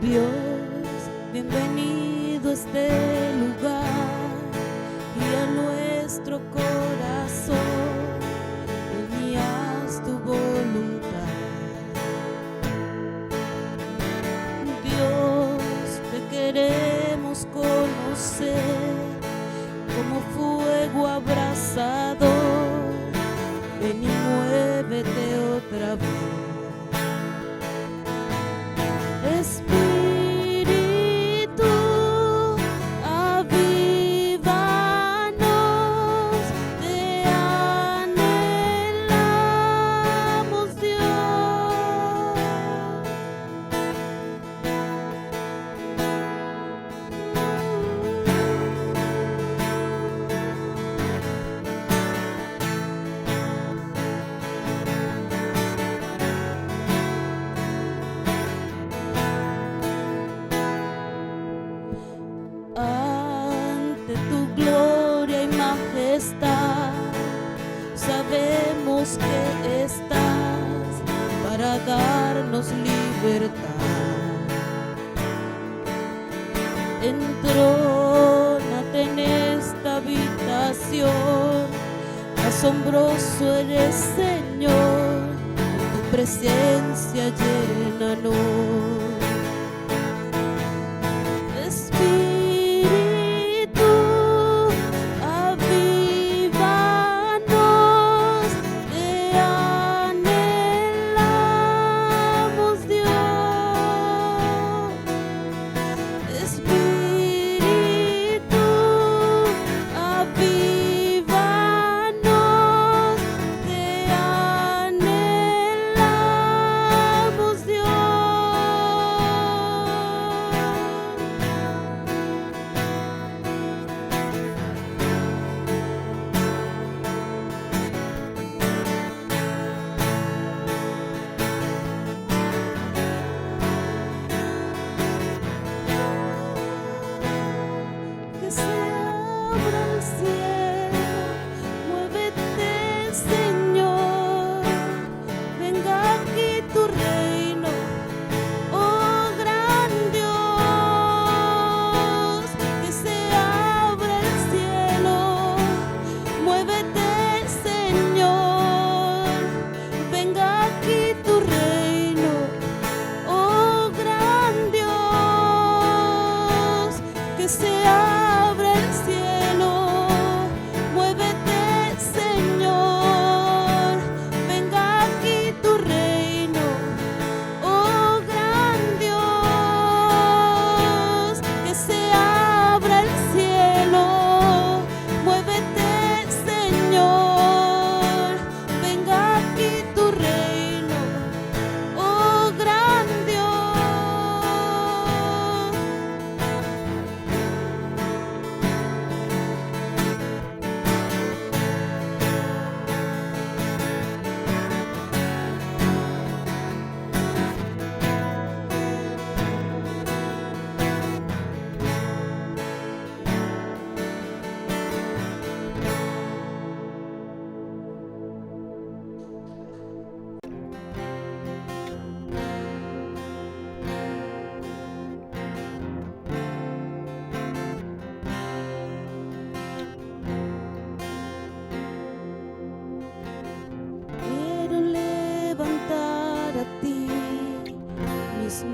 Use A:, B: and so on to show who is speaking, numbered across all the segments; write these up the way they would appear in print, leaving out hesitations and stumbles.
A: Dios, bienvenido a este lugar y a nuestro corazón. Ven y haz tu voluntad. Dios, te queremos conocer como fuego abrasador. Ven y muévete otra vez. Ante tu gloria y majestad, sabemos que estás para darnos libertad. Entrónate en esta habitación, asombroso eres, Señor, tu presencia llénanos.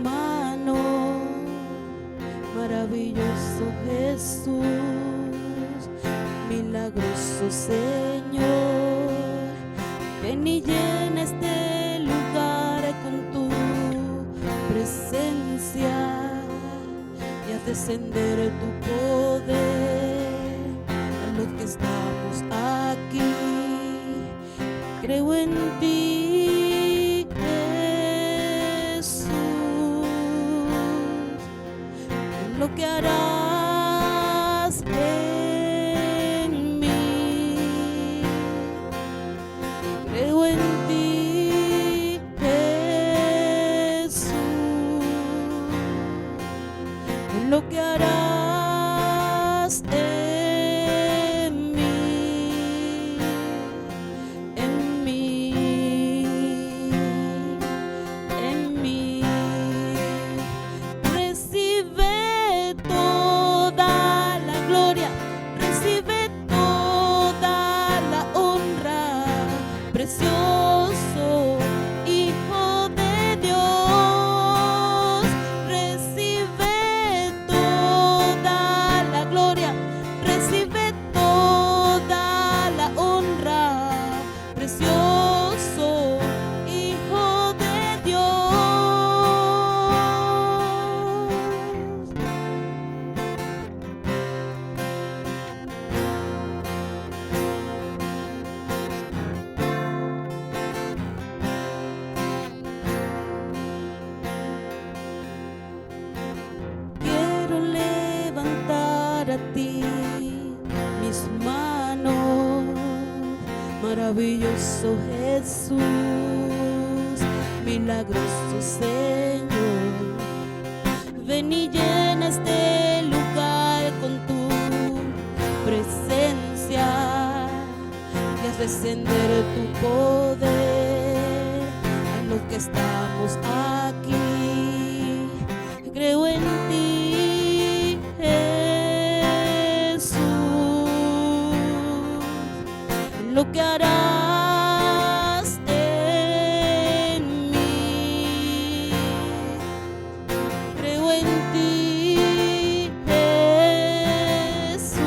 A: Manos, maravilloso Jesús, milagroso Señor, ven y llena este lugar con tu presencia y haz descender tu poder a los que estamos aquí. Creo en ti, lo que harás en mí. Creo en ti, Jesús, en lo que harás en mí, en mí, en mí. a ti mis manos, maravilloso Jesús, milagroso Señor. Ven y llena este lugar con tu presencia y haz descender tu poder a los que estamos aquí. Creo en ti, Jesús, en lo que harás en mí. Creo en ti, Jesús,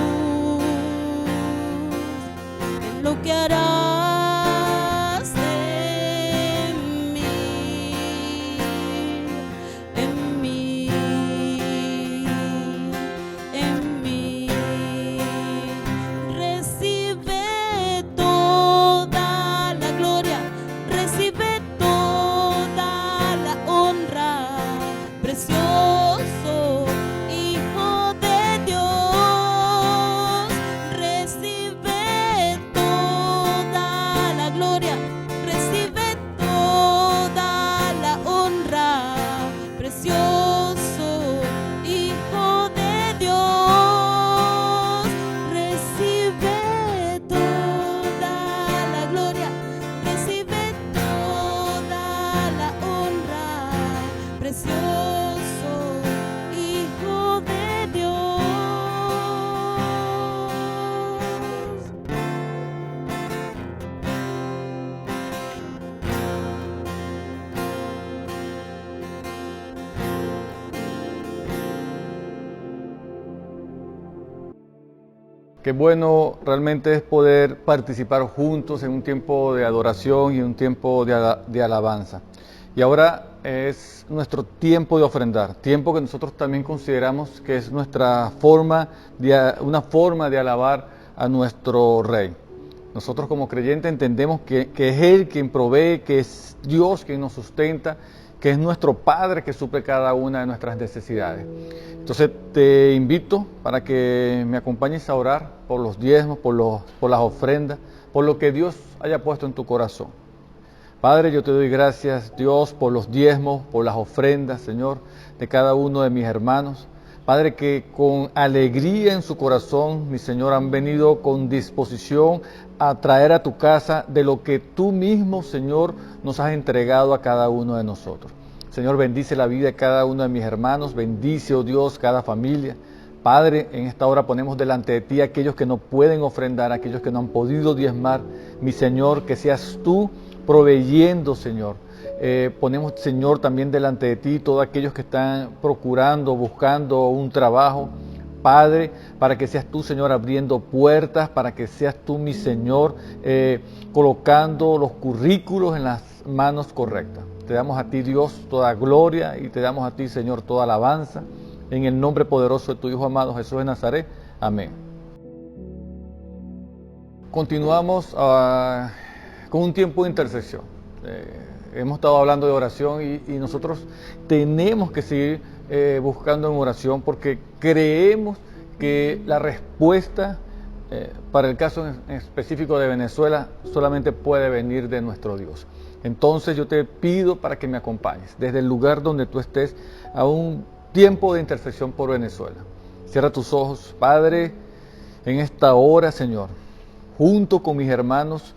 A: en lo que harás en mí, en mí, en mí. Recibe toda la gloria, recibe toda la honra, precioso Hijo de Dios. Recibe toda la gloria, recibe toda la honra, precioso Hijo de Dios. Recibe toda la gloria, recibe toda la honra, precioso Hijo de Dios.
B: Qué bueno realmente es poder participar juntos en un tiempo de adoración y un tiempo de alabanza. Y ahora es nuestro tiempo de ofrendar, tiempo que nosotros también consideramos que es nuestra forma una forma de alabar a nuestro Rey. Nosotros como creyentes entendemos que es Él quien provee, que es Dios quien nos sustenta, que es nuestro Padre que suple cada una de nuestras necesidades. Entonces te invito para que me acompañes a orar por los diezmos, por las ofrendas, por lo que Dios haya puesto en tu corazón. Padre, yo te doy gracias, Dios, por los diezmos, por las ofrendas, Señor, de cada uno de mis hermanos. Padre, que con alegría en su corazón, mi Señor, han venido con disposición a traer a tu casa de lo que tú mismo, Señor, nos has entregado a cada uno de nosotros. Señor, bendice la vida de cada uno de mis hermanos, bendice, oh Dios, cada familia. Padre, en esta hora ponemos delante de ti a aquellos que no pueden ofrendar, a aquellos que no han podido diezmar. Mi Señor, que seas tú proveyendo, Señor. Ponemos, Señor, también delante de ti todos aquellos que están procurando, buscando un trabajo. Padre, para que seas tú, Señor, abriendo puertas, para que seas tú, mi Señor, colocando los currículos en las manos correctas. Te damos a ti, Dios, toda gloria y te damos a ti, Señor, toda alabanza. En el nombre poderoso de tu Hijo amado Jesús de Nazaret. Amén. Continuamos con un tiempo de intercesión. Hemos estado hablando de oración y nosotros tenemos que seguir buscando en oración porque creemos que la respuesta para el caso en específico de Venezuela solamente puede venir de nuestro Dios. Entonces yo te pido para que me acompañes desde el lugar donde tú estés a un tiempo de intercesión por Venezuela. Cierra tus ojos, Padre, en esta hora, Señor, junto con mis hermanos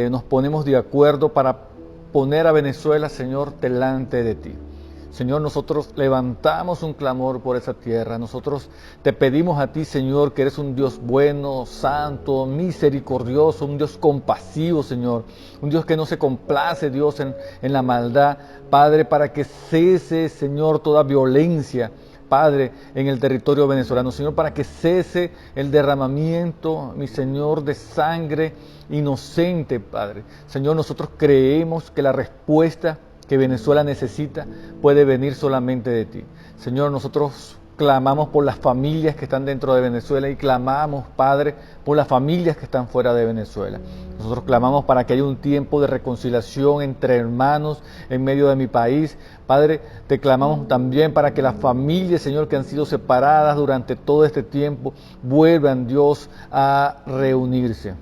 B: nos ponemos de acuerdo para poner a Venezuela, Señor, delante de ti. Señor, nosotros levantamos un clamor por esa tierra. Nosotros te pedimos a ti, Señor, que eres un Dios bueno, santo, misericordioso, un Dios compasivo, Señor. Un Dios que no se complace, Dios, en la maldad. Padre, para que cese, Señor, toda violencia, Padre, en el territorio venezolano. Señor, para que cese el derramamiento, mi Señor, de sangre inocente, Padre. Señor, nosotros creemos que la respuesta que Venezuela necesita puede venir solamente de ti. Señor, nosotros clamamos por las familias que están dentro de Venezuela y clamamos, Padre, por las familias que están fuera de Venezuela. Nosotros clamamos para que haya un tiempo de reconciliación entre hermanos en medio de mi país. Padre, te clamamos también para que las familias, Señor, que han sido separadas durante todo este tiempo, vuelvan, Dios, a reunirse.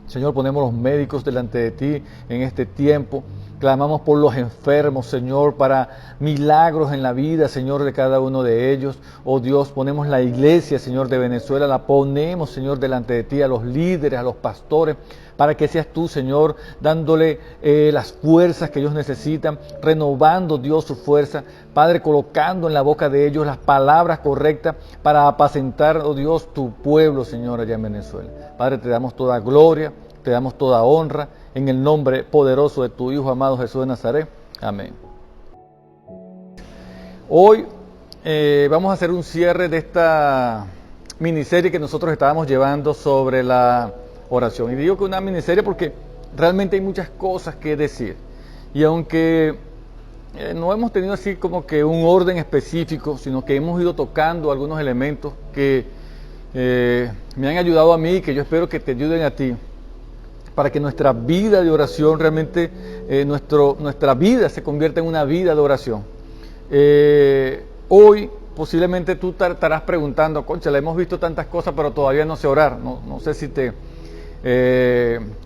B: Señor, ponemos los médicos delante de ti en este tiempo. Clamamos por los enfermos, Señor, para milagros en la vida, Señor, de cada uno de ellos. Oh Dios, ponemos la iglesia, Señor, de Venezuela, la ponemos, Señor, delante de ti, a los líderes, a los pastores, para que seas tú, Señor, dándole las fuerzas que ellos necesitan, renovando, Dios, su fuerza. Padre, colocando en la boca de ellos las palabras correctas para apacentar, oh Dios, tu pueblo, Señor, allá en Venezuela. Padre, te damos toda gloria, te damos toda honra, en el nombre poderoso de tu Hijo amado Jesús de Nazaret. Amén. Hoy vamos a hacer un cierre de esta miniserie que nosotros estábamos llevando sobre la oración. Y digo que una miniserie porque realmente hay muchas cosas que decir. Y aunque no hemos tenido así como que un orden específico, sino que hemos ido tocando algunos elementos que me han ayudado a mí y que yo espero que te ayuden a ti, para que nuestra vida de oración realmente, nuestra vida se convierta en una vida de oración. Hoy posiblemente tú te estarás preguntando, concha, le hemos visto tantas cosas pero todavía no sé orar. No sé si te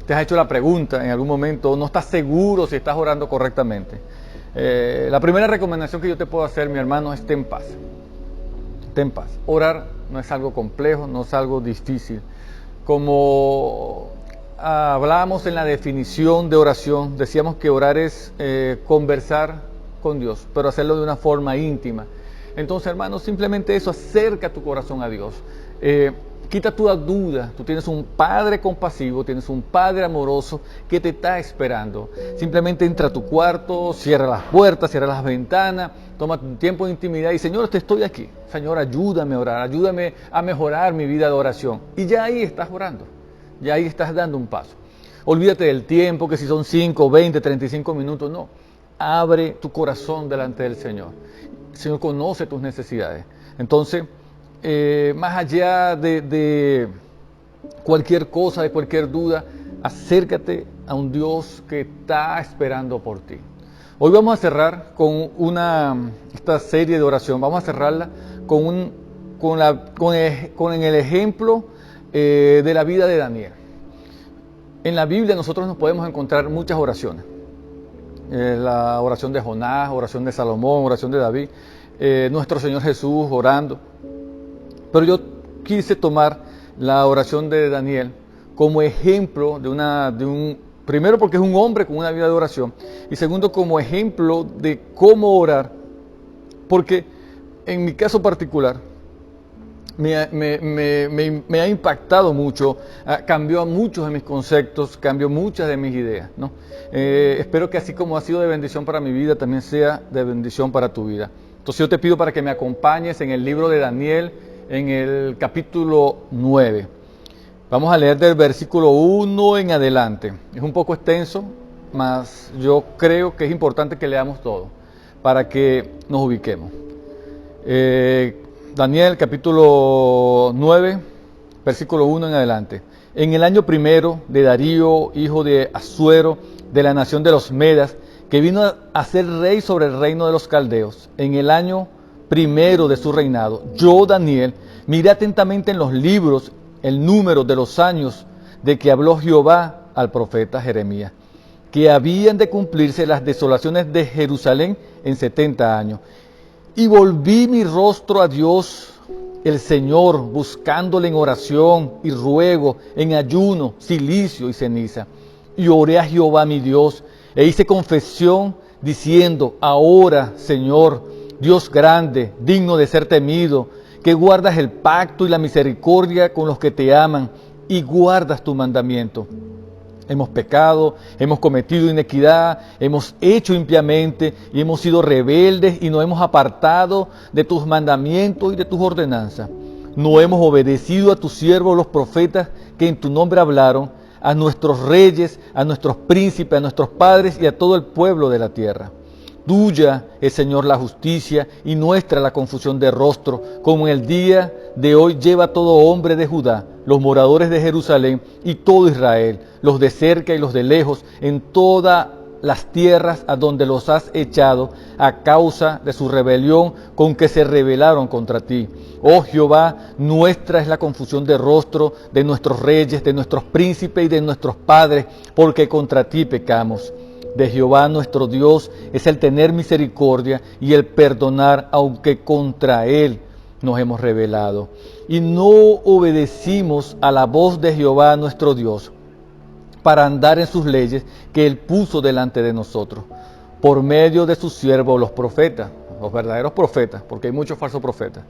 B: has hecho la pregunta en algún momento, o no estás seguro si estás orando correctamente. La primera recomendación que yo te puedo hacer, mi hermano, es ten paz. Ten paz. Orar no es algo complejo, no es algo difícil. Como hablábamos en la definición de oración, decíamos que orar es conversar con Dios, pero hacerlo de una forma íntima. Entonces, hermano, simplemente eso, acerca tu corazón a Dios. Quita toda duda. Tú tienes un Padre compasivo, tienes un Padre amoroso que te está esperando. Simplemente entra a tu cuarto, cierra las puertas, cierra las ventanas, toma un tiempo de intimidad y, Señor, te estoy aquí. Señor, ayúdame a orar, ayúdame a mejorar mi vida de oración. Y ya ahí estás orando. Y ahí estás dando un paso. Olvídate del tiempo, que si son 5, 20, 35 minutos, no. Abre tu corazón delante del Señor. El Señor conoce tus necesidades. Entonces, más allá de cualquier cosa, de cualquier duda, acércate a un Dios que está esperando por ti. Hoy vamos a cerrar con esta serie de oración. Vamos a cerrarla con el ejemplo de la vida de Daniel. En la Biblia nosotros nos podemos encontrar muchas oraciones. La oración de Jonás, oración de Salomón, oración de David, nuestro Señor Jesús orando. Pero yo quise tomar la oración de Daniel como ejemplo primero porque es un hombre con una vida de oración, y segundo como ejemplo de cómo orar, porque en mi caso particular me ha impactado mucho, cambió muchos de mis conceptos, cambió muchas de mis ideas, ¿no? Espero que así como ha sido de bendición para mi vida, también sea de bendición para tu vida. Entonces yo te pido para que me acompañes en el libro de Daniel, en el capítulo 9. Vamos a leer del versículo 1 en adelante. Es un poco extenso, mas yo creo que es importante que leamos todo, para que nos ubiquemos. Daniel, capítulo 9, versículo 1 en adelante. En el año primero de Darío, hijo de Asuero, de la nación de los Medas, que vino a ser rey sobre el reino de los caldeos, en el año primero de su reinado, yo, Daniel, miré atentamente en los libros el número de los años de que habló Jehová al profeta Jeremías, que habían de cumplirse las desolaciones de Jerusalén en 70 años. Y volví mi rostro a Dios, el Señor, buscándole en oración y ruego, en ayuno, cilicio y ceniza. Y oré a Jehová mi Dios, e hice confesión, diciendo, ahora, Señor, Dios grande, digno de ser temido, que guardas el pacto y la misericordia con los que te aman, y guardas tu mandamiento. Hemos pecado, hemos cometido inequidad, hemos hecho impíamente y hemos sido rebeldes y nos hemos apartado de tus mandamientos y de tus ordenanzas. No hemos obedecido a tus siervos los profetas que en tu nombre hablaron, a nuestros reyes, a nuestros príncipes, a nuestros padres y a todo el pueblo de la tierra. Tuya es, Señor, la justicia y nuestra la confusión de rostro, como en el día de hoy lleva todo hombre de Judá, los moradores de Jerusalén y todo Israel, los de cerca y los de lejos, en todas las tierras a donde los has echado a causa de su rebelión con que se rebelaron contra ti. Oh Jehová, nuestra es la confusión de rostro de nuestros reyes, de nuestros príncipes y de nuestros padres, porque contra ti pecamos. De Jehová nuestro Dios es el tener misericordia y el perdonar, aunque contra Él nos hemos rebelado. Y no obedecimos a la voz de Jehová nuestro Dios para andar en sus leyes que Él puso delante de nosotros, por medio de sus siervos los profetas, los verdaderos profetas, porque hay muchos falsos profetas.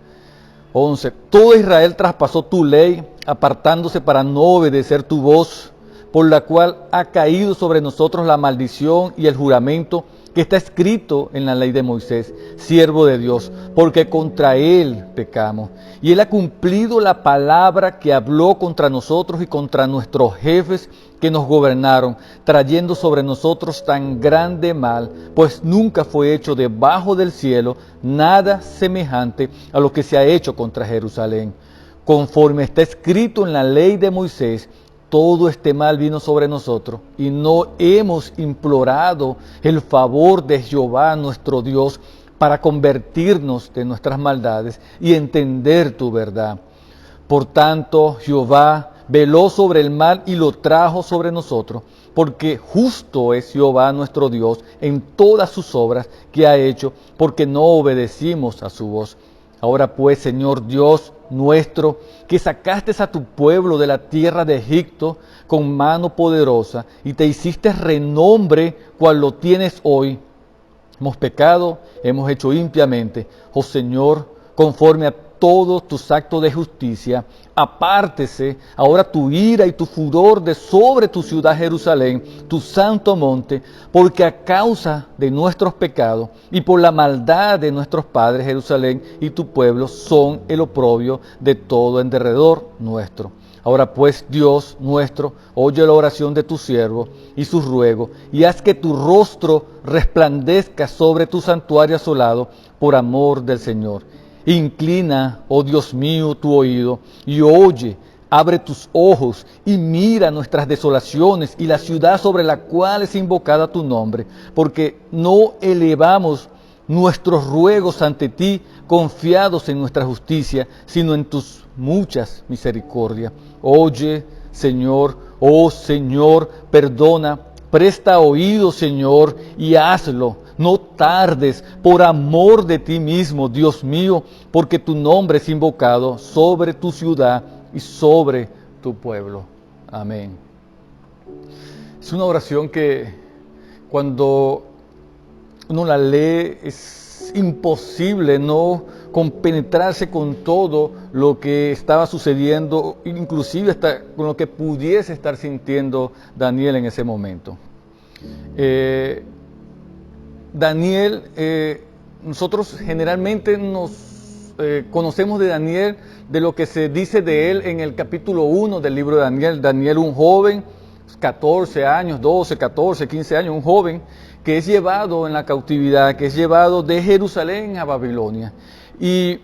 B: 11. Todo Israel traspasó tu ley, apartándose para no obedecer tu voz, por la cual ha caído sobre nosotros la maldición y el juramento que está escrito en la ley de Moisés, siervo de Dios, porque contra él pecamos. Y él ha cumplido la palabra que habló contra nosotros y contra nuestros jefes que nos gobernaron, trayendo sobre nosotros tan grande mal, pues nunca fue hecho debajo del cielo nada semejante a lo que se ha hecho contra Jerusalén. Conforme está escrito en la ley de Moisés, todo este mal vino sobre nosotros y no hemos implorado el favor de Jehová nuestro Dios para convertirnos de nuestras maldades y entender tu verdad. Por tanto, Jehová veló sobre el mal y lo trajo sobre nosotros, porque justo es Jehová nuestro Dios en todas sus obras que ha hecho, porque no obedecimos a su voz. Ahora pues, Señor Dios nuestro, que sacaste a tu pueblo de la tierra de Egipto con mano poderosa y te hiciste renombre cual lo tienes hoy. Hemos pecado, hemos hecho impiamente. Oh Señor, conforme a todos tus actos de justicia, apártese ahora tu ira y tu furor de sobre tu ciudad Jerusalén, tu santo monte, porque a causa de nuestros pecados y por la maldad de nuestros padres Jerusalén y tu pueblo son el oprobio de todo en derredor nuestro. Ahora pues, Dios nuestro, oye la oración de tu siervo y sus ruegos, y haz que tu rostro resplandezca sobre tu santuario asolado por amor del Señor. Inclina, oh Dios mío, tu oído y oye, abre tus ojos y mira nuestras desolaciones y la ciudad sobre la cual es invocada tu nombre, porque no elevamos nuestros ruegos ante ti confiados en nuestra justicia, sino en tus muchas misericordias. Oye, Señor, oh Señor, perdona, presta oído, Señor, y hazlo. No tardes por amor de ti mismo, Dios mío, porque tu nombre es invocado sobre tu ciudad y sobre tu pueblo. Amén. Es una oración que cuando uno la lee es imposible no compenetrarse con todo lo que estaba sucediendo, inclusive hasta con lo que pudiese estar sintiendo Daniel en ese momento. Daniel, nosotros generalmente nos conocemos de Daniel de lo que se dice de él en el capítulo 1 del libro de Daniel. Daniel, un joven, 14 años, 12, 14, 15 años, un joven que es llevado en la cautividad, que es llevado de Jerusalén a Babilonia. Y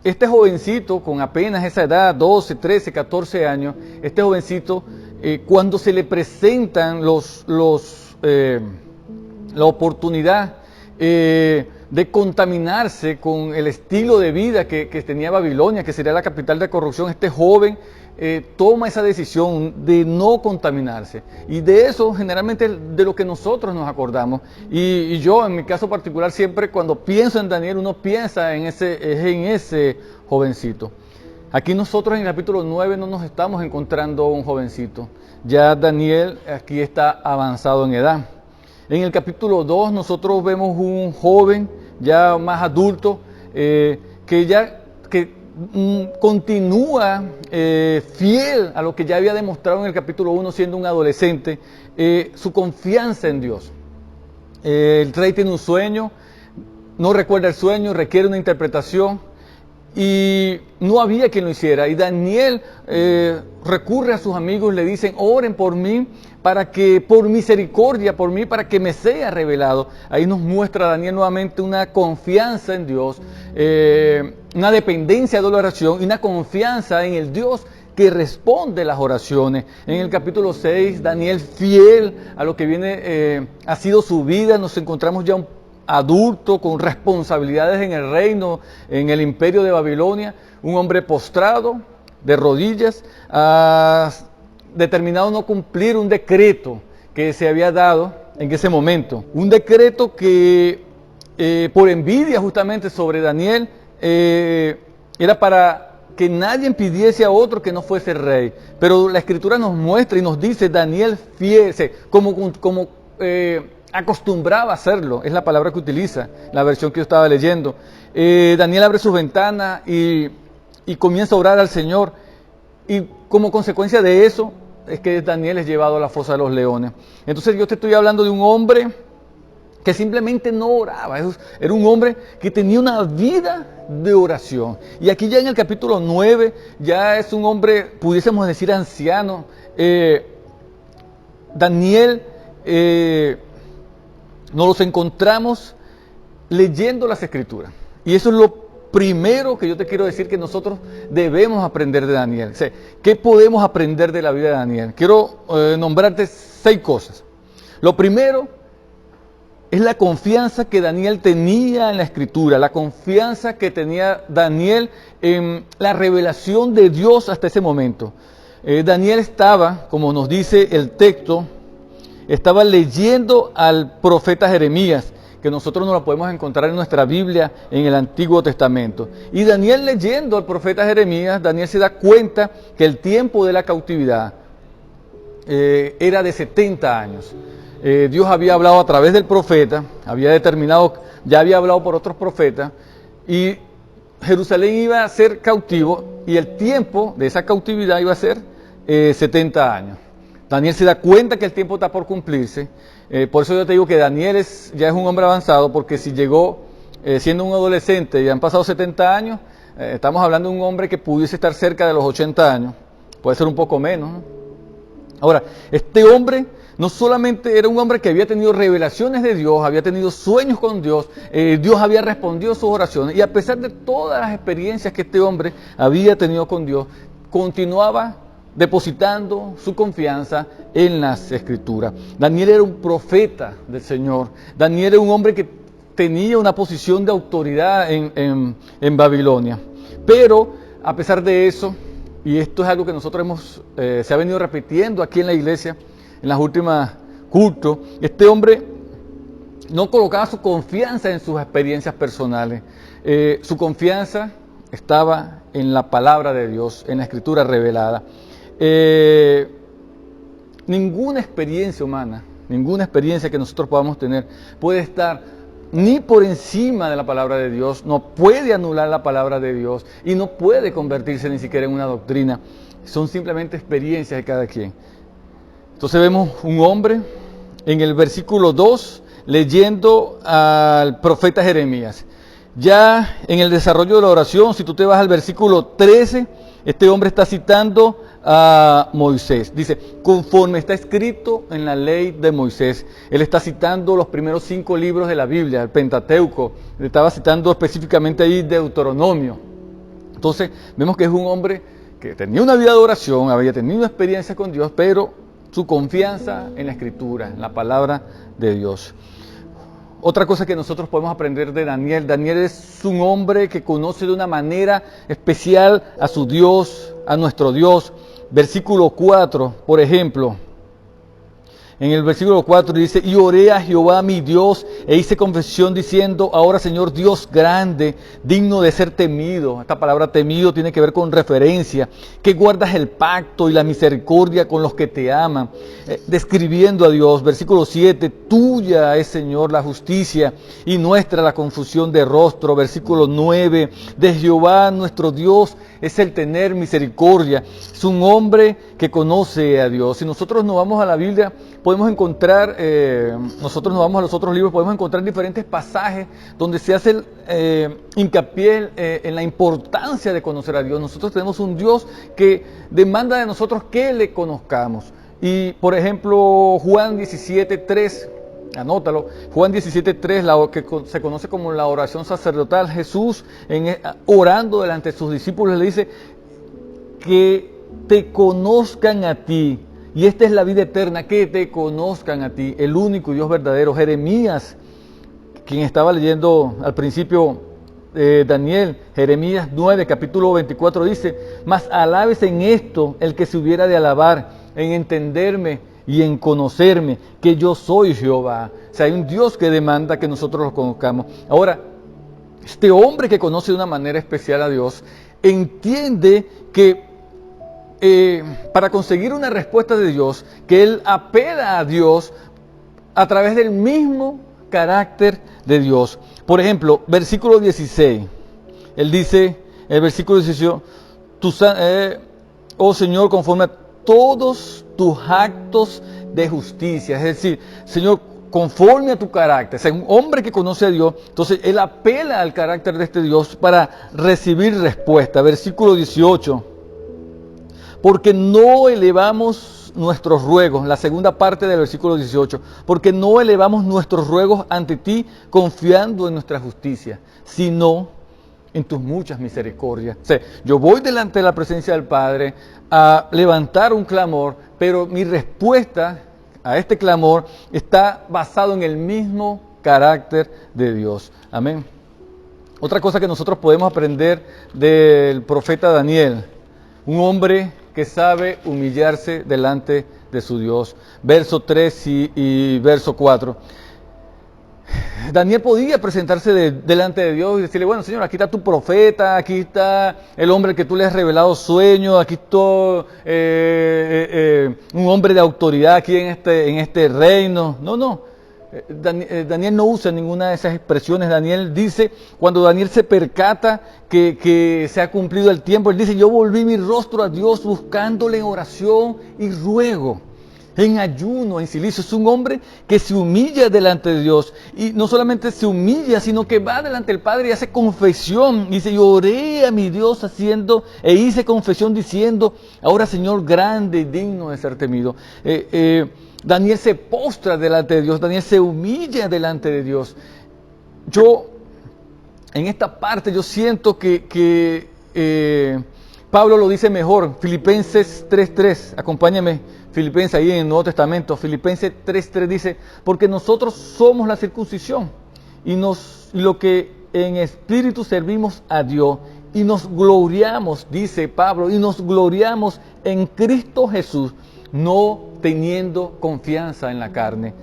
B: este jovencito, con apenas esa edad, 12, 13, 14 años, este jovencito, cuando se le presentan la oportunidad de contaminarse con el estilo de vida que tenía Babilonia, que sería la capital de corrupción, este joven toma esa decisión de no contaminarse. Y de eso generalmente de lo que nosotros nos acordamos. Y yo en mi caso particular siempre cuando pienso en Daniel uno piensa en ese jovencito. Aquí nosotros en el capítulo 9 no nos estamos encontrando un jovencito. Ya Daniel aquí está avanzado en edad. En el capítulo 2 nosotros vemos un joven ya más adulto que continúa fiel a lo que ya había demostrado en el capítulo 1 siendo un adolescente, su confianza en Dios. El rey tiene un sueño, no recuerda el sueño, requiere una interpretación y no había quien lo hiciera. Y Daniel recurre a sus amigos, le dicen, oren por mí, para que por misericordia, por mí, para que me sea revelado. Ahí nos muestra Daniel nuevamente una confianza en Dios, una dependencia de la oración y una confianza en el Dios que responde las oraciones. En el capítulo 6, Daniel, fiel a lo que viene, ha sido su vida, nos encontramos ya un adulto con responsabilidades en el reino, en el imperio de Babilonia, un hombre postrado, de rodillas, determinado a no cumplir un decreto que se había dado en ese momento. Un decreto que por envidia justamente sobre Daniel era para que nadie pidiese a otro que no fuese rey. Pero la Escritura nos muestra y nos dice, Daniel fiel, como acostumbraba a hacerlo, es la palabra que utiliza, la versión que yo estaba leyendo. Daniel abre sus ventanas y comienza a orar al Señor, y como consecuencia de eso es que Daniel es llevado a la fosa de los leones. Entonces yo te estoy hablando de un hombre que simplemente no oraba, era un hombre que tenía una vida de oración. Y aquí ya en el capítulo 9, ya es un hombre, pudiésemos decir anciano. Daniel, nos los encontramos leyendo las Escrituras. Y eso es lo primero que yo te quiero decir que nosotros debemos aprender de Daniel. O sea, ¿qué podemos aprender de la vida de Daniel? Quiero nombrarte 6 cosas. Lo primero es la confianza que Daniel tenía en la Escritura, la confianza que tenía Daniel en la revelación de Dios hasta ese momento. Daniel estaba, como nos dice el texto, estaba leyendo al profeta Jeremías, que nosotros no lo podemos encontrar en nuestra Biblia en el Antiguo Testamento. Y Daniel leyendo al profeta Jeremías, Daniel se da cuenta que el tiempo de la cautividad era de 70 años. Dios había hablado a través del profeta, había determinado, ya había hablado por otros profetas, y Jerusalén iba a ser cautivo, y el tiempo de esa cautividad iba a ser 70 años. Daniel se da cuenta que el tiempo está por cumplirse. Por eso yo te digo que Daniel ya es un hombre avanzado, porque si llegó siendo un adolescente y han pasado 70 años, estamos hablando de un hombre que pudiese estar cerca de los 80 años, puede ser un poco menos, ¿no? Ahora, este hombre no solamente era un hombre que había tenido revelaciones de Dios, había tenido sueños con Dios, Dios había respondido sus oraciones, y a pesar de todas las experiencias que este hombre había tenido con Dios, continuaba depositando su confianza en las Escrituras. Daniel era un profeta del Señor. Daniel era un hombre que tenía una posición de autoridad en Babilonia. Pero, a pesar de eso, y esto es algo que nosotros se ha venido repitiendo aquí en la iglesia, en las últimas cultos, este hombre no colocaba su confianza en sus experiencias personales. Su confianza estaba en la palabra de Dios, en la Escritura revelada. Ninguna experiencia humana, ninguna experiencia que nosotros podamos tener puede estar ni por encima de la palabra de Dios, no puede anular la palabra de Dios y no puede convertirse ni siquiera en una doctrina. Son simplemente experiencias de cada quien. Entonces vemos un hombre en el versículo 2 leyendo al profeta Jeremías. Ya en el desarrollo de la oración, si tú te vas al versículo 13, este hombre está citando a Moisés. Dice, conforme está escrito en la ley de Moisés. Él está citando los primeros 5 libros de la Biblia, el Pentateuco. Él estaba citando específicamente ahí Deuteronomio. Entonces vemos que es un hombre que tenía una vida de oración, había tenido experiencia con Dios, pero su confianza en la Escritura, en la palabra de Dios. Otra cosa que nosotros podemos aprender de Daniel, Daniel es un hombre que conoce de una manera especial a su Dios, a nuestro Dios. Versículo 4, por ejemplo, en el versículo 4 dice, y oré a Jehová mi Dios, e hice confesión diciendo, ahora Señor Dios grande, digno de ser temido. Esta palabra temido tiene que ver con referencia, que guardas el pacto y la misericordia con los que te aman. Describiendo a Dios, versículo 7, tuya es Señor la justicia y nuestra la confusión de rostro. Versículo 9, de Jehová nuestro Dios es el tener misericordia. Es un hombre que conoce a Dios. Si nosotros nos vamos a la Biblia, podemos encontrar, nosotros nos vamos a los otros libros, podemos encontrar diferentes pasajes donde se hace hincapié en la importancia de conocer a Dios. Nosotros tenemos un Dios que demanda de nosotros que le conozcamos. Y por ejemplo, Juan 17:3, anótalo, Juan 17:3, la que se conoce como la oración sacerdotal. Jesús, orando delante de sus discípulos, le dice que te conozcan a ti, y esta es la vida eterna, que te conozcan a ti, el único Dios verdadero. Jeremías, quien estaba leyendo al principio Daniel, Jeremías 9, capítulo 24, dice: mas alabes en esto el que se hubiera de alabar, en entenderme y en conocerme, que yo soy Jehová. O sea, hay un Dios que demanda que nosotros lo conozcamos. Ahora, este hombre que conoce de una manera especial a Dios, entiende que para conseguir una respuesta de Dios, que él apela a Dios a través del mismo carácter de Dios. Por ejemplo, versículo 16, él dice, el versículo 18, oh Señor, conforme a todos tus actos de justicia. Es decir, Señor, conforme a tu carácter. O sea, un hombre que conoce a Dios, entonces él apela al carácter de este Dios para recibir respuesta. Versículo 18, porque no elevamos nuestros ruegos, la segunda parte del versículo 18, porque no elevamos nuestros ruegos ante ti confiando en nuestra justicia, sino en tus muchas misericordias. O sea, yo voy delante de la presencia del Padre a levantar un clamor, pero mi respuesta a este clamor está basado en el mismo carácter de Dios. Amén. Otra cosa que nosotros podemos aprender del profeta Daniel, un hombre que sabe humillarse delante de su Dios. Verso 3 y verso 4. Daniel podía presentarse delante de Dios y decirle: bueno, Señor, aquí está tu profeta, aquí está el hombre que tú le has revelado sueños, aquí está un hombre de autoridad aquí en este reino. No. Daniel no usa ninguna de esas expresiones. Daniel dice, cuando Daniel se percata que se ha cumplido el tiempo, él dice: yo volví mi rostro a Dios buscándole en oración y ruego, en ayuno, en silicio. Es un hombre que se humilla delante de Dios, y no solamente se humilla, sino que va delante del Padre y hace confesión. Dice: yo oré a mi Dios hice confesión diciendo: ahora, Señor, grande y digno de ser temido. Daniel se postra delante de Dios, Daniel se humilla delante de Dios. En esta parte yo siento que Pablo lo dice mejor. Filipenses 3:3, acompáñame, Filipenses ahí en el Nuevo Testamento. Filipenses 3:3 dice: porque nosotros somos la circuncisión y lo que en espíritu servimos a Dios, y nos gloriamos, dice Pablo, y nos gloriamos en Cristo Jesús, no teniendo confianza en la carne.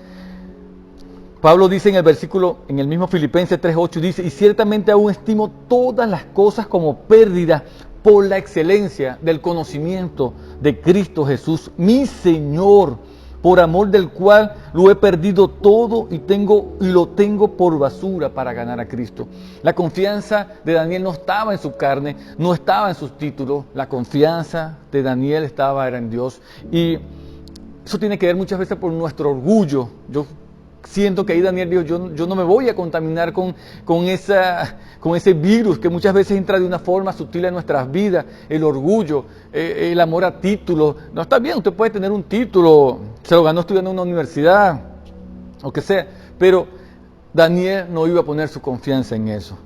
B: Pablo dice en el mismo Filipenses 3:8, dice: y ciertamente aún estimo todas las cosas como pérdida por la excelencia del conocimiento de Cristo Jesús, mi Señor, por amor del cual lo he perdido todo y lo tengo por basura para ganar a Cristo. La confianza de Daniel no estaba en su carne, no estaba en sus títulos. La confianza de Daniel era en Dios. Y eso tiene que ver muchas veces por nuestro orgullo. Yo siento que ahí Daniel dijo: yo no me voy a contaminar con ese virus que muchas veces entra de una forma sutil en nuestras vidas, el orgullo, el amor a títulos. No, está bien, usted puede tener un título, se lo ganó estudiando en una universidad, o que sea, pero Daniel no iba a poner su confianza en eso.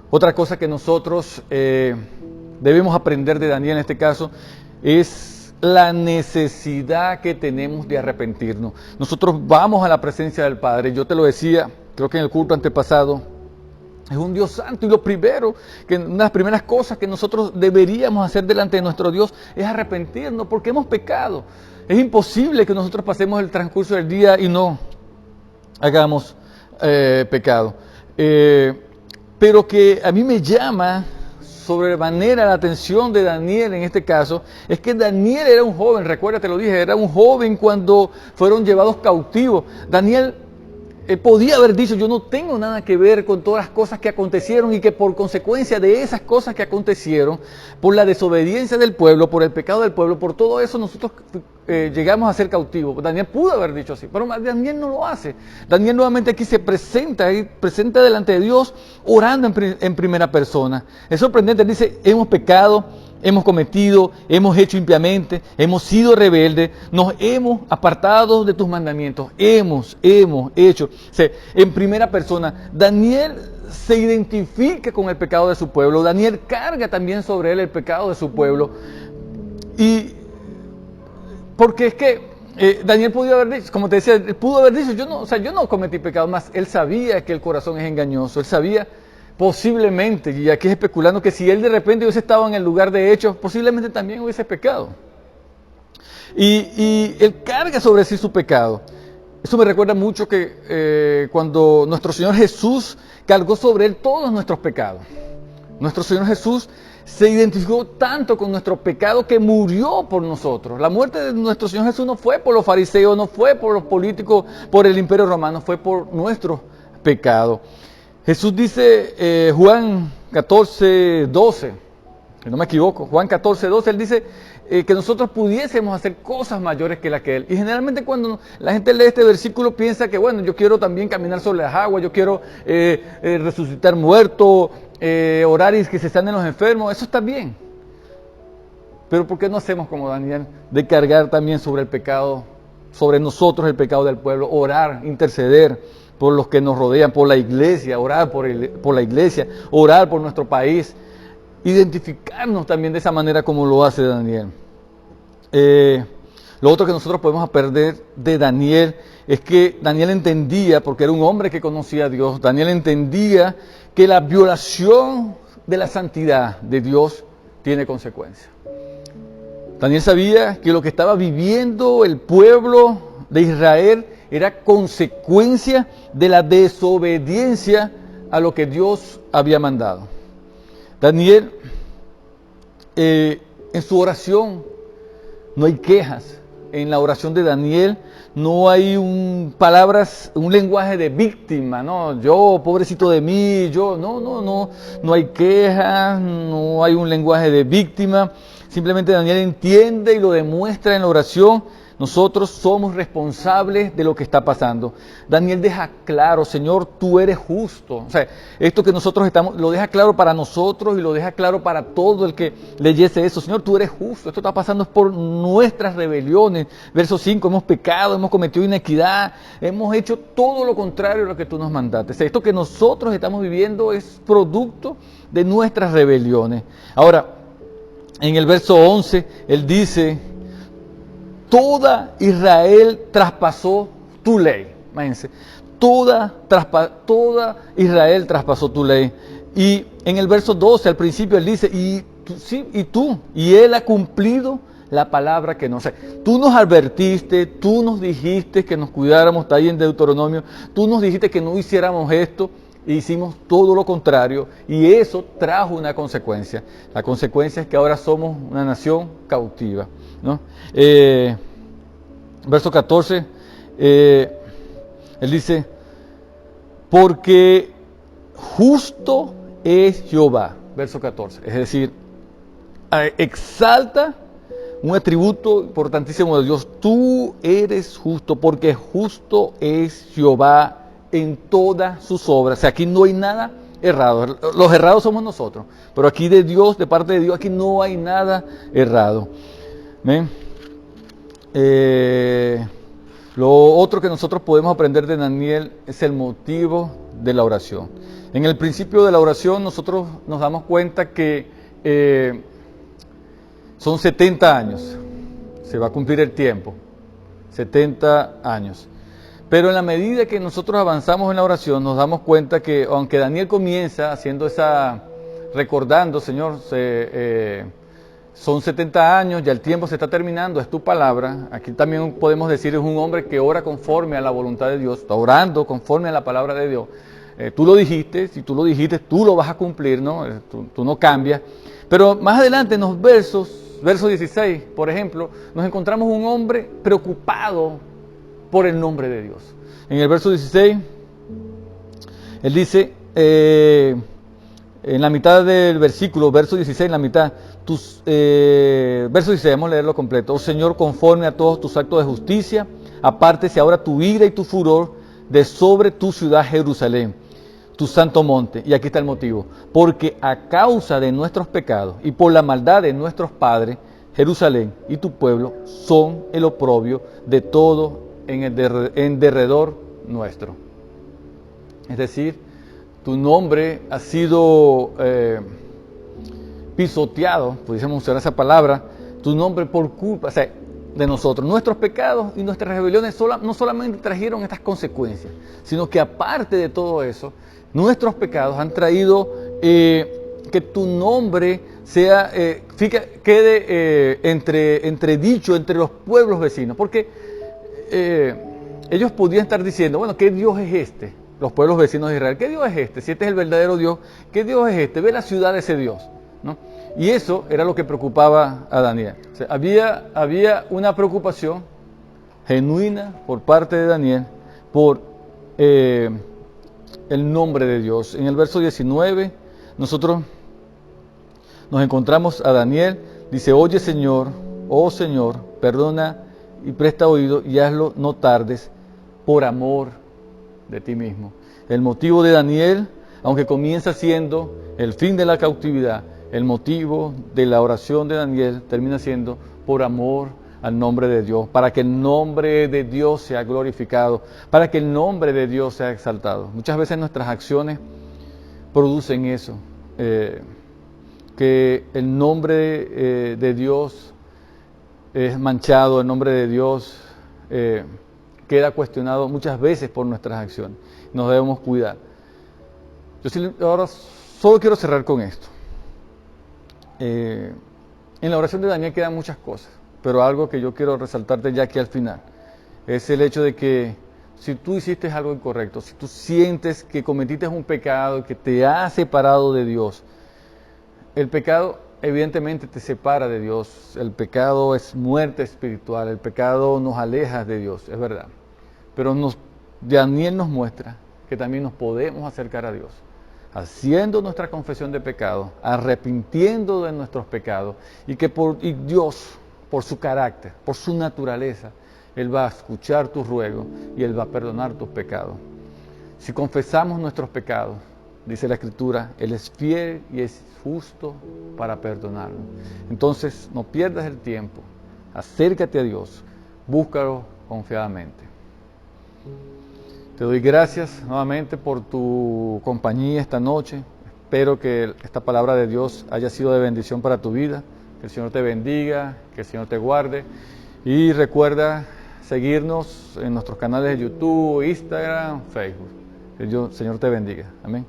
B: Otra cosa que nosotros debemos aprender de Daniel en este caso es la necesidad que tenemos de arrepentirnos. Nosotros vamos a la presencia del Padre. Yo te lo decía, creo que en el culto antepasado, es un Dios santo, y una de las primeras cosas que nosotros deberíamos hacer delante de nuestro Dios es arrepentirnos, porque hemos pecado. Es imposible que nosotros pasemos el transcurso del día y no hagamos pecado. Pero que a mí me llama sobremanera la atención de Daniel en este caso, es que Daniel era un joven, recuerda, te lo dije, era un joven cuando fueron llevados cautivos. Daniel podía haber dicho: yo no tengo nada que ver con todas las cosas que acontecieron, y que por consecuencia de esas cosas que acontecieron, por la desobediencia del pueblo, por el pecado del pueblo, por todo eso nosotros llegamos a ser cautivos. Daniel pudo haber dicho así, pero Daniel no lo hace. Daniel nuevamente aquí se presenta delante de Dios orando en primera persona. Es sorprendente, dice, hemos pecado, hemos cometido, hemos hecho impíamente, hemos sido rebeldes, nos hemos apartado de tus mandamientos, hemos hecho. O sea, en primera persona, Daniel se identifica con el pecado de su pueblo, Daniel carga también sobre él el pecado de su pueblo. Y porque es que Daniel pudo haber dicho, como te decía, él pudo haber dicho, yo no cometí pecado, más él sabía que el corazón es engañoso, él sabía posiblemente, y aquí es especulando, que si él de repente hubiese estado en el lugar de hechos, posiblemente también hubiese pecado. Y él carga sobre sí su pecado. Eso me recuerda mucho que cuando nuestro Señor Jesús cargó sobre él todos nuestros pecados. Nuestro Señor Jesús se identificó tanto con nuestro pecado que murió por nosotros. La muerte de nuestro Señor Jesús no fue por los fariseos, no fue por los políticos, por el imperio romano, fue por nuestro pecado. Jesús dice, Juan 14:12, si no me equivoco, Juan 14:12, él dice que nosotros pudiésemos hacer cosas mayores que las que él. Y generalmente cuando la gente lee este versículo piensa que, bueno, yo quiero también caminar sobre las aguas, yo quiero resucitar muertos, orar y que se sanen los enfermos, eso está bien. Pero ¿por qué no hacemos como Daniel, de cargar también sobre el pecado, sobre nosotros el pecado del pueblo, orar, interceder por los que nos rodean, por la iglesia, orar por la iglesia, orar por nuestro país, identificarnos también de esa manera como lo hace Daniel. Lo otro que nosotros podemos aprender de Daniel es que Daniel entendía, porque era un hombre que conocía a Dios, Daniel entendía que la violación de la santidad de Dios tiene consecuencias. Daniel sabía que lo que estaba viviendo el pueblo de Israel era consecuencia de la desobediencia a lo que Dios había mandado. Daniel, en su oración, no hay quejas. En la oración de Daniel no hay un lenguaje de víctima, ¿no? Yo, pobrecito de mí, no hay quejas, no hay un lenguaje de víctima. Simplemente Daniel entiende y lo demuestra en la oración. Nosotros somos responsables de lo que está pasando. Daniel deja claro, Señor, tú eres justo. O sea, esto que nosotros lo deja claro para nosotros y lo deja claro para todo el que leyese eso. Señor, tú eres justo. Esto está pasando por nuestras rebeliones. Verso 5, hemos pecado, hemos cometido inequidad, hemos hecho todo lo contrario a lo que tú nos mandaste. O sea, esto que nosotros estamos viviendo es producto de nuestras rebeliones. Ahora, en el verso 11, él dice, toda Israel traspasó tu ley. Imagínense, toda Israel traspasó tu ley. Y en el verso 12, al principio, él dice, y él ha cumplido la palabra que no sé. Tú nos advertiste, tú nos dijiste que nos cuidáramos, está ahí en Deuteronomio, tú nos dijiste que no hiciéramos esto, e hicimos todo lo contrario, y eso trajo una consecuencia. La consecuencia es que ahora somos una nación cautiva, ¿no? Verso 14, él dice, porque justo es Jehová, verso 14, es decir, exalta un atributo importantísimo de Dios, tú eres justo, porque justo es Jehová en todas sus obras. O sea, aquí no hay nada errado, los errados somos nosotros, pero aquí de Dios, de parte de Dios, aquí no hay nada errado. ¿Ven? Lo otro que nosotros podemos aprender de Daniel es el motivo de la oración. En el principio de la oración nosotros nos damos cuenta que son 70 años, se va a cumplir el tiempo, 70 años. Pero en la medida que nosotros avanzamos en la oración nos damos cuenta que aunque Daniel comienza haciendo recordando, Señor, son 70 años, ya el tiempo se está terminando, es tu palabra. Aquí también podemos decir, es un hombre que ora conforme a la voluntad de Dios, está orando conforme a la palabra de Dios. Tú lo dijiste, si tú lo dijiste, tú lo vas a cumplir, ¿no? Tú no cambias. Pero más adelante en los verso 16, por ejemplo, nos encontramos un hombre preocupado por el nombre de Dios. En el verso 16, él dice, en la mitad del versículo, verso 16, en la mitad, verso 16, vamos a leerlo completo. Oh Señor, conforme a todos tus actos de justicia, apártese ahora tu ira y tu furor de sobre tu ciudad Jerusalén, tu santo monte. Y aquí está el motivo. Porque a causa de nuestros pecados y por la maldad de nuestros padres, Jerusalén y tu pueblo son el oprobio de todo en derredor nuestro. Es decir, tu nombre ha sido pisoteado, pudiésemos usar esa palabra, tu nombre por culpa, o sea, de nosotros. Nuestros pecados y nuestras rebeliones no solamente trajeron estas consecuencias, sino que aparte de todo eso, nuestros pecados han traído que tu nombre quede entredicho entre los pueblos vecinos, porque ellos podían estar diciendo, bueno, ¿qué Dios es este? Los pueblos vecinos de Israel, ¿qué Dios es este? Si este es el verdadero Dios, ¿qué Dios es este? Ve la ciudad de ese Dios, ¿no? Y eso era lo que preocupaba a Daniel. O sea, había una preocupación genuina por parte de Daniel por el nombre de Dios. En el verso 19, nosotros nos encontramos a Daniel, dice, oye Señor, oh Señor, perdona y presta oído y hazlo no tardes por amor de ti mismo. El motivo de Daniel, aunque comienza siendo el fin de la cautividad, el motivo de la oración de Daniel termina siendo por amor al nombre de Dios, para que el nombre de Dios sea glorificado, para que el nombre de Dios sea exaltado. Muchas veces nuestras acciones producen eso, que el nombre de Dios es manchado, el nombre de Dios queda cuestionado muchas veces por nuestras acciones. Nos debemos cuidar. Yo ahora solo quiero cerrar con esto. En la oración de Daniel quedan muchas cosas, pero algo que yo quiero resaltarte ya aquí al final es el hecho de que si tú hiciste algo incorrecto, si tú sientes que cometiste un pecado que te ha separado de Dios, el pecado evidentemente te separa de Dios, el pecado es muerte espiritual, el pecado nos aleja de Dios, es verdad. Pero Daniel nos muestra que también nos podemos acercar a Dios, haciendo nuestra confesión de pecado, arrepintiendo de nuestros pecados, y Dios, por su carácter, por su naturaleza, Él va a escuchar tus ruegos y Él va a perdonar tus pecados. Si confesamos nuestros pecados, dice la Escritura, Él es fiel y es justo para perdonarnos. Entonces, no pierdas el tiempo, acércate a Dios, búscalo confiadamente. Te doy gracias nuevamente por tu compañía esta noche. Espero que esta palabra de Dios haya sido de bendición para tu vida. Que el Señor te bendiga, que el Señor te guarde. Y recuerda seguirnos en nuestros canales de YouTube, Instagram, Facebook. Que el Señor te bendiga. Amén.